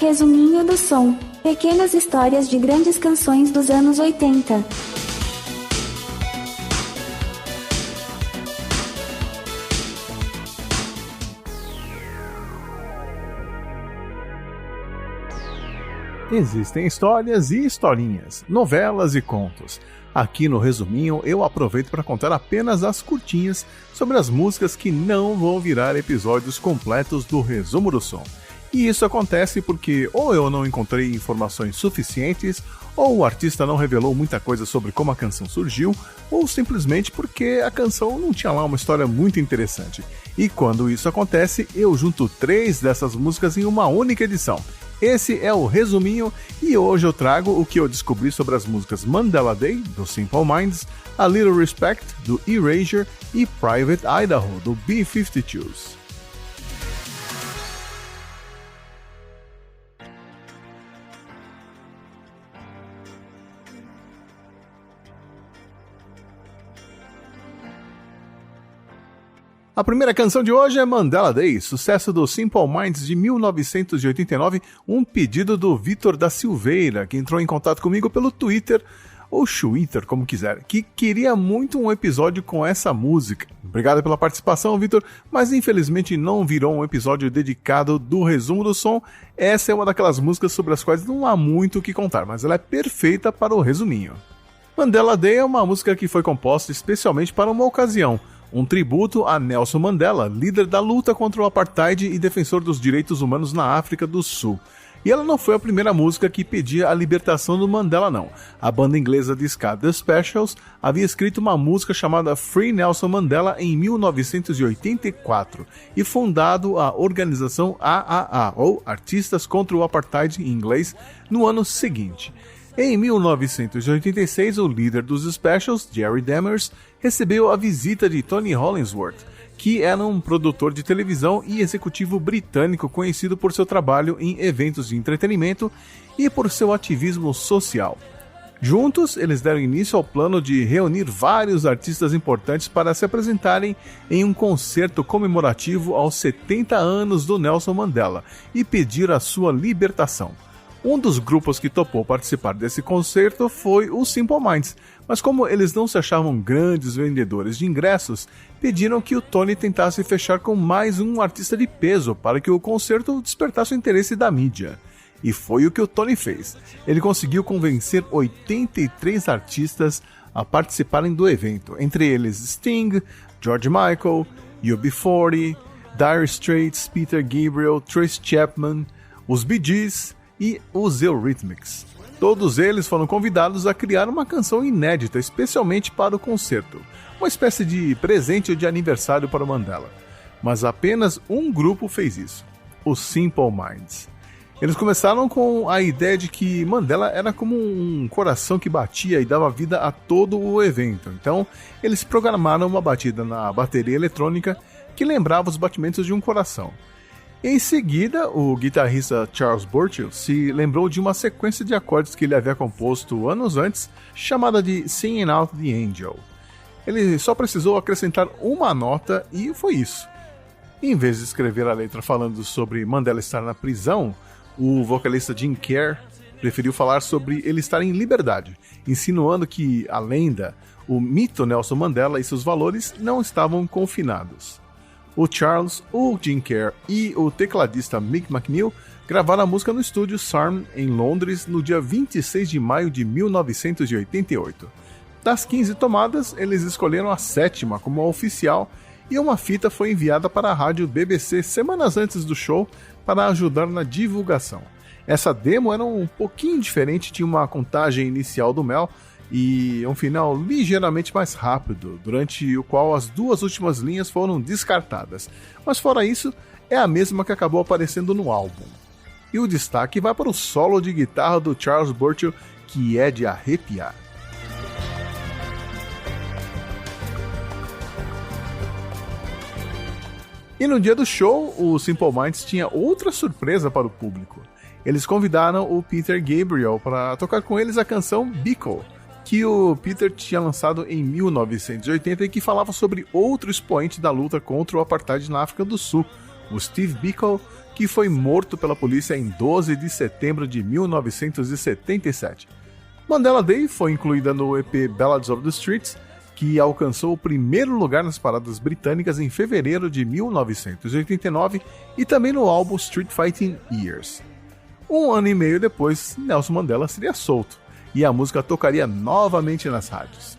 Resuminho do som. Pequenas histórias de grandes canções dos anos 80. Existem histórias e historinhas, novelas e contos. Aqui no Resuminho eu aproveito para contar apenas as curtinhas sobre as músicas que não vão virar episódios completos do Resumo do Som. E isso acontece porque ou eu não encontrei informações suficientes, ou o artista não revelou muita coisa sobre como a canção surgiu, ou simplesmente porque a canção não tinha lá uma história muito interessante. E quando isso acontece, eu junto 3 dessas músicas em uma única edição. Esse é o Resuminho e hoje eu trago o que eu descobri sobre as músicas Mandela Day, do Simple Minds, A Little Respect, do Erasure e Private Idaho, do B-52s. A primeira canção de hoje é Mandela Day, sucesso do Simple Minds de 1989, um pedido do Vitor da Silveira, que entrou em contato comigo pelo Twitter, ou Twitter, como quiser, que queria muito um episódio com essa música. Obrigado pela participação, Vitor, mas infelizmente não virou um episódio dedicado do Resumo do Som. Essa é uma daquelas músicas sobre as quais não há muito o que contar, mas ela é perfeita para o resuminho. Mandela Day é uma música que foi composta especialmente para uma ocasião, um tributo a Nelson Mandela, líder da luta contra o apartheid e defensor dos direitos humanos na África do Sul. E ela não foi a primeira música que pedia a libertação do Mandela, não. A banda inglesa de ska The Specials havia escrito uma música chamada Free Nelson Mandela em 1984 e fundado a organização AAA, ou Artistas contra o Apartheid em inglês, no ano seguinte. Em 1986, o líder dos Specials, Jerry Demers, recebeu a visita de Tony Hollingsworth, que era um produtor de televisão e executivo britânico conhecido por seu trabalho em eventos de entretenimento e por seu ativismo social. Juntos, eles deram início ao plano de reunir vários artistas importantes para se apresentarem em um concerto comemorativo aos 70 anos do Nelson Mandela e pedir a sua libertação. Um dos grupos que topou participar desse concerto foi o Simple Minds, mas como eles não se achavam grandes vendedores de ingressos, pediram que o Tony tentasse fechar com mais um artista de peso para que o concerto despertasse o interesse da mídia. E foi o que o Tony fez. Ele conseguiu convencer 83 artistas a participarem do evento, entre eles Sting, George Michael, UB40, Dire Straits, Peter Gabriel, Tracy Chapman, os Bee Gees e os Eurythmics. Todos eles foram convidados a criar uma canção inédita, especialmente para o concerto, uma espécie de presente de aniversário para o Mandela. Mas apenas um grupo fez isso, os Simple Minds. Eles começaram com a ideia de que Mandela era como um coração que batia e dava vida a todo o evento. Então, eles programaram uma batida na bateria eletrônica que lembrava os batimentos de um coração. Em seguida, o guitarrista Charles Burchill se lembrou de uma sequência de acordes que ele havia composto anos antes, chamada de Singing Out the Angel. Ele só precisou acrescentar uma nota e foi isso. Em vez de escrever a letra falando sobre Mandela estar na prisão, o vocalista Jim Kerr preferiu falar sobre ele estar em liberdade, insinuando que a lenda, o mito Nelson Mandela e seus valores não estavam confinados. O Charles, o Jim Kerr e o tecladista Mick McNeil gravaram a música no estúdio SARM em Londres no dia 26 de maio de 1988. Das 15 tomadas, eles escolheram a 7ª como a oficial e uma fita foi enviada para a rádio BBC semanas antes do show para ajudar na divulgação. Essa demo era um pouquinho diferente, tinha uma contagem inicial do Mel e um final ligeiramente mais rápido, durante o qual as 2 últimas linhas foram descartadas. Mas fora isso, é a mesma que acabou aparecendo no álbum. E o destaque vai para o solo de guitarra do Charles Burchill, que é de arrepiar. E no dia do show, o Simple Minds tinha outra surpresa para o público. Eles convidaram o Peter Gabriel para tocar com eles a canção Biko, que o Peter tinha lançado em 1980 e que falava sobre outro expoente da luta contra o apartheid na África do Sul, o Steve Biko, que que foi morto pela polícia em 12 de setembro de 1977. Mandela Day foi incluída no EP Ballads of the Streets, que alcançou o primeiro lugar nas paradas britânicas em fevereiro de 1989 e também no álbum Street Fighting Years. Um ano e meio depois, Nelson Mandela seria solto e a música tocaria novamente nas rádios.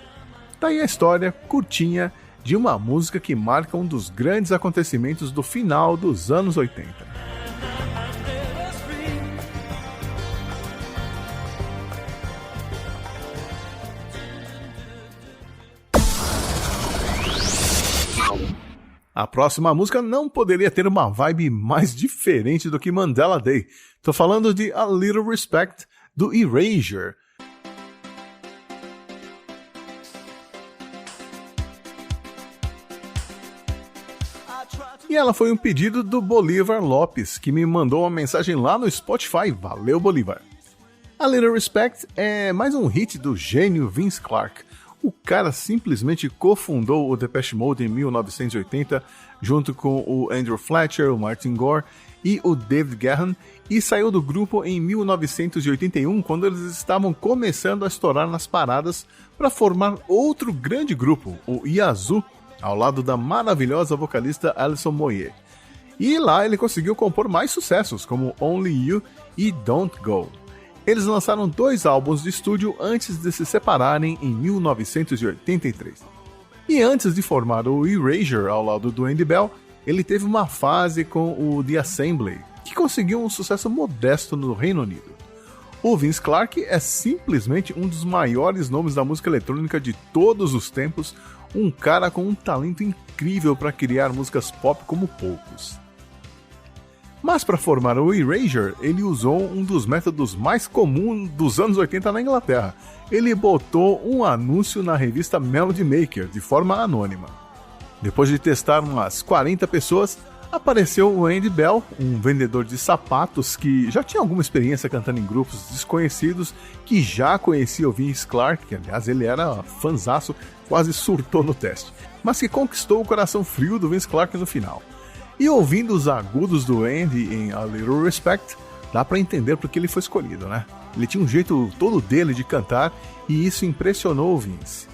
Tá aí a história curtinha de uma música que marca um dos grandes acontecimentos do final dos anos 80. A próxima música não poderia ter uma vibe mais diferente do que Mandela Day. Tô falando de A Little Respect, do Erasure. E ela foi um pedido do Bolívar Lopes, que me mandou uma mensagem lá no Spotify. Valeu, Bolívar! A Little Respect é mais um hit do gênio Vince Clarke. O cara simplesmente cofundou o Depeche Mode em 1980, junto com o Andrew Fletcher, o Martin Gore e o David Gahan, e saiu do grupo em 1981, quando eles estavam começando a estourar nas paradas para formar outro grande grupo, o Yazoo, ao lado da maravilhosa vocalista Alison Moyet. E lá ele conseguiu compor mais sucessos, como Only You e Don't Go. Eles lançaram 2 álbuns de estúdio antes de se separarem em 1983. E antes de formar o Erasure ao lado do Andy Bell, ele teve uma fase com o The Assembly, que conseguiu um sucesso modesto no Reino Unido. O Vince Clarke é simplesmente um dos maiores nomes da música eletrônica de todos os tempos, um cara com um talento incrível para criar músicas pop como poucos. Mas para formar o Erasure, ele usou um dos métodos mais comuns dos anos 80 na Inglaterra. Ele botou um anúncio na revista Melody Maker, de forma anônima. Depois de testar umas 40 pessoas, apareceu o Andy Bell, um vendedor de sapatos que já tinha alguma experiência cantando em grupos desconhecidos, que já conhecia o Vince Clarke, que aliás ele era fanzaço, quase surtou no teste, mas que conquistou o coração frio do Vince Clarke no final. E ouvindo os agudos do Andy em A Little Respect, dá pra entender porque ele foi escolhido, né? Ele tinha um jeito todo dele de cantar e isso impressionou o Vince.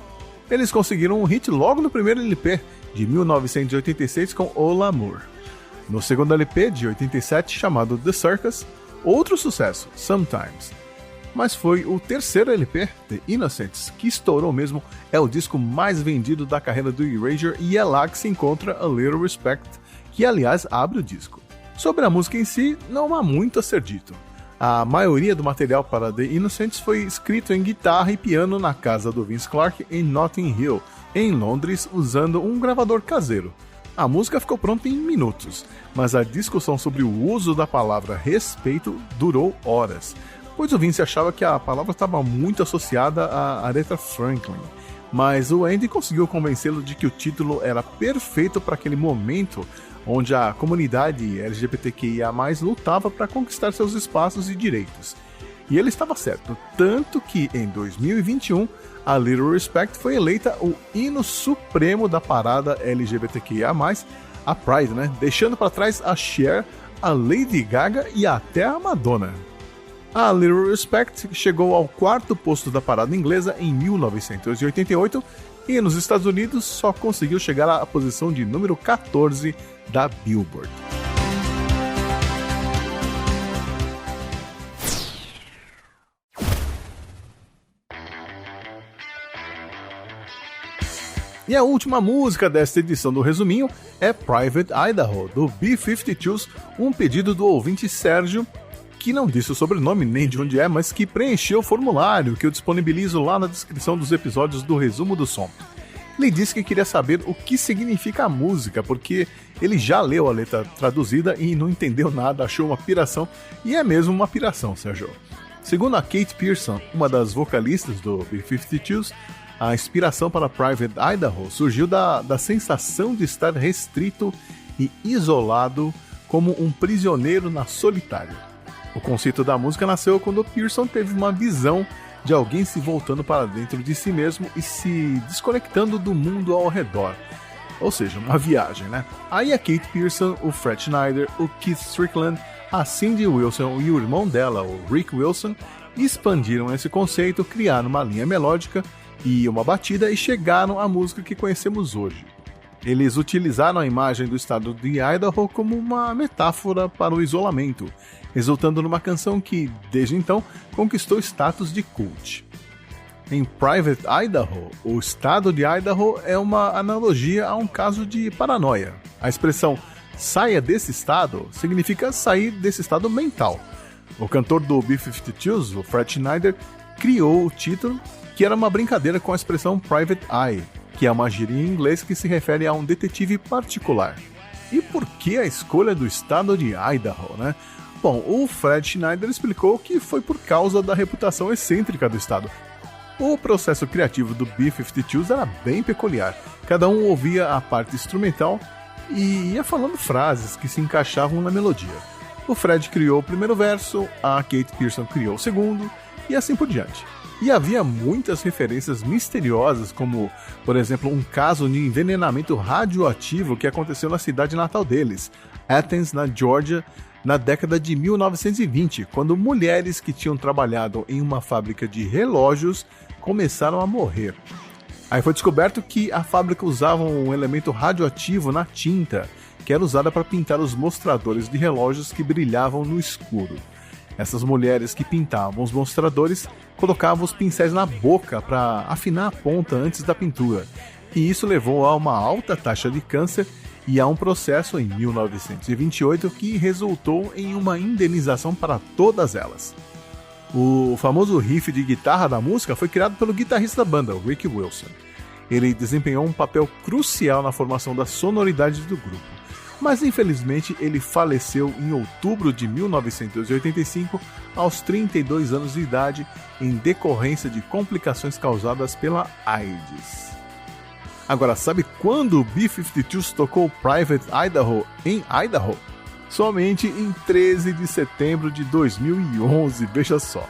Eles conseguiram um hit logo no primeiro LP, de 1986, com O L'Amour. No segundo LP, de 87, chamado The Circus, outro sucesso, Sometimes. Mas foi o terceiro LP, The Innocents, que estourou mesmo, é o disco mais vendido da carreira do Erasure e é lá que se encontra A Little Respect, que aliás abre o disco. Sobre a música em si, não há muito a ser dito. A maioria do material para The Innocents foi escrito em guitarra e piano na casa do Vince Clarke em Notting Hill, em Londres, usando um gravador caseiro. A música ficou pronta em minutos, mas a discussão sobre o uso da palavra respeito durou horas, pois o Vince achava que a palavra estava muito associada a Aretha Franklin. Mas o Andy conseguiu convencê-lo de que o título era perfeito para aquele momento onde a comunidade LGBTQIA+, lutava para conquistar seus espaços e direitos. E ele estava certo, tanto que em 2021, A Little Respect foi eleita o hino supremo da parada LGBTQIA+, a Pride, né? Deixando para trás a Cher, a Lady Gaga e até a Madonna. A Little Respect chegou ao 4º posto da parada inglesa em 1988 e nos Estados Unidos só conseguiu chegar à posição de número 14 da Billboard. E a última música desta edição do Resuminho é Private Idaho, do B-52s, um pedido do ouvinte Sérgio, que não disse o sobrenome nem de onde é, mas que preencheu o formulário que eu disponibilizo lá na descrição dos episódios do Resumo do Som. Ele disse que queria saber o que significa a música, porque ele já leu a letra traduzida e não entendeu nada, achou uma piração, e é mesmo uma piração, Sérgio. Segundo a Kate Pearson, uma das vocalistas do B-52s, a inspiração para Private Idaho surgiu da sensação de estar restrito e isolado como um prisioneiro na solitária. O conceito da música nasceu quando Pearson teve uma visão de alguém se voltando para dentro de si mesmo e se desconectando do mundo ao redor. ou seja, uma viagem, né? Aí a Kate Pierson, o Fred Schneider, o Keith Strickland, a Cindy Wilson e o irmão dela, o Rick Wilson, expandiram esse conceito, criaram uma linha melódica e uma batida e chegaram à música que conhecemos hoje. Eles utilizaram a imagem do estado de Idaho como uma metáfora para o isolamento, resultando numa canção que, desde então, conquistou status de cult. Em Private Idaho, o estado de Idaho é uma analogia a um caso de paranoia. A expressão "saia desse estado" significa sair desse estado mental. O cantor do B-52s, o Fred Schneider, criou o título, que era uma brincadeira com a expressão Private Eye, que é uma gíria em inglês que se refere a um detetive particular. E por que a escolha do estado de Idaho, né? Bom, o Fred Schneider explicou que foi por causa da reputação excêntrica do estado. O processo criativo do B-52s era bem peculiar. Cada um ouvia a parte instrumental e ia falando frases que se encaixavam na melodia. O Fred criou o primeiro verso, a Kate Pierson criou o segundo, e assim por diante. E havia muitas referências misteriosas, como, por exemplo, um caso de envenenamento radioativo que aconteceu na cidade natal deles, Athens, na Geórgia, na década de 1920, quando mulheres que tinham trabalhado em uma fábrica de relógios começaram a morrer. Aí foi descoberto que a fábrica usava um elemento radioativo na tinta, que era usada para pintar os mostradores de relógios que brilhavam no escuro. Essas mulheres que pintavam os mostradores colocavam os pincéis na boca para afinar a ponta antes da pintura, e isso levou a uma alta taxa de câncer e a um processo em 1928 que resultou em uma indenização para todas elas. O famoso riff de guitarra da música foi criado pelo guitarrista da banda, Rick Wilson. Ele desempenhou um papel crucial na formação da sonoridade do grupo. Mas infelizmente ele faleceu em outubro de 1985, aos 32 anos de idade, em decorrência de complicações causadas pela AIDS. Agora, sabe quando o B-52s tocou Private Idaho em Idaho? Somente em 13 de setembro de 2011, veja só.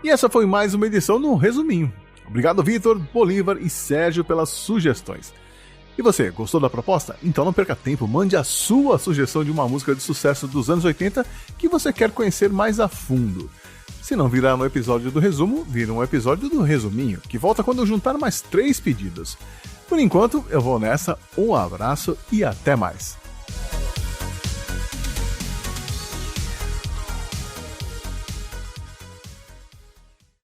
E essa foi mais uma edição no Resuminho. Obrigado, Vitor, Bolívar e Sérgio, pelas sugestões. E você, gostou da proposta? Então não perca tempo, mande a sua sugestão de uma música de sucesso dos anos 80 que você quer conhecer mais a fundo. Se não virar no episódio do Resumo, vira um episódio do Resuminho, que volta quando eu juntar mais 3 pedidos. Por enquanto, eu vou nessa, um abraço e até mais.